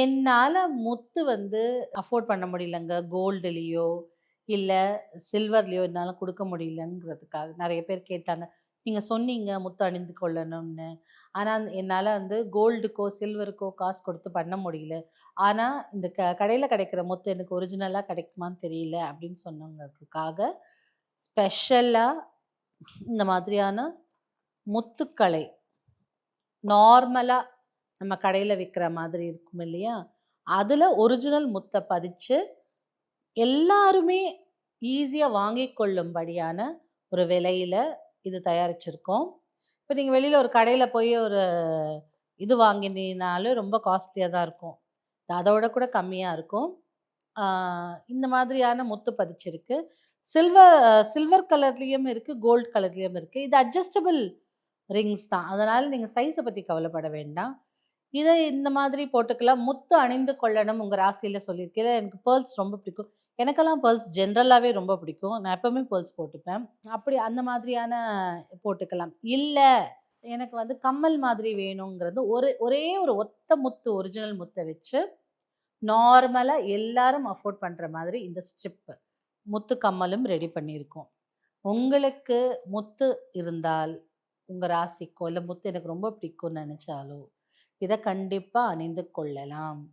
என்னால முத்து அஃபோர்ட் பண்ண முடியலங்க. கோல்டுலயோ, இல்ல சில்வர்லயோ என்னால குடுக்க முடியலங்கிறதுக்காக நெறைய பேர் கேட்டாங்க. நீங்க சொன்னீங்க முத்து அணிந்து கொள்ளணும்னு. ஆனா என்னால கோல்டுக்கோ, சில்வருக்கோ காசு கொடுத்து பண்ண முடியல. ஆனா இந்த கடையில கிடைக்கிற முத்து எனக்கு ஒரிஜினலா கிடைக்குமான்னு தெரியல அப்படின்னு சொன்னவங்களுக்காக, ஸ்பெஷலா இந்த மாதிரியான முத்துக்களை நார்மலா நம்ம கடையில விக்கிற மாதிரி இருக்கும் இல்லையா? அதுல ஒரிஜினல் முத்த பதிச்சு, எல்லாருமே ஈஸியா வாங்கிக் கொள்ளும்படியான ஒரு விலையில இது தயாரிச்சிருக்கோம். இப்ப நீங்க வெளியில ஒரு கடையில போய் ஒரு இது வாங்கினீங்கனாலும் ரொம்ப காஸ்ட்லியா தான் இருக்கும். அதோட கூட கம்மியா இருக்கும். ஆ இந்த மாதிரியான முத்து பதிச்சிருக்கு. சில்வர் சில்வர் கலர்லயும் இருக்கு, கோல்ட் கலர்லயும் இருக்கு. இது அட்ஜஸ்டபிள் ரிங்ஸ் தான். அதனால நீங்க சைஸ பத்தி கவலைப்பட வேண்டாம். இத இந்த மாதிரி போட்டுக்கலாம். முத்து அணிந்து கொள்ளணும் உங்க ராசியில சொல்லியிருக்கு. எனக்கு பேர்ல்ஸ் ரொம்ப பிடிக்கும். எனக்கெல்லாம் பேர்ல்ஸ் ஜென்ரலாவே ரொம்ப பிடிக்கும். நான் எப்பவுமே பேர்ல்ஸ் போட்டுப்பேன். அப்படி அந்த மாதிரியான போட்டுக்கலாம். இல்ல எனக்கு கம்மல் மாதிரி வேணுங்கிறது ஒரே ஒரு ஒத்த முத்து ஒரிஜினல் முத்த வச்சு, நார்மலா எல்லாரும் அஃபோர்ட் பண்ற மாதிரி இந்த ஸ்ட்ரிப் முத்து கம்மலும் ரெடி பண்ணியிருக்கோம். உங்களுக்கு முத்து இருந்தால், உங்க ராசிக்கோ, இல்ல முத்து எனக்கு ரொம்ப பிடிக்கும்னு நெனச்சாலோ, இத கண்டிப்பா அணிந்து கொள்ளலாம்.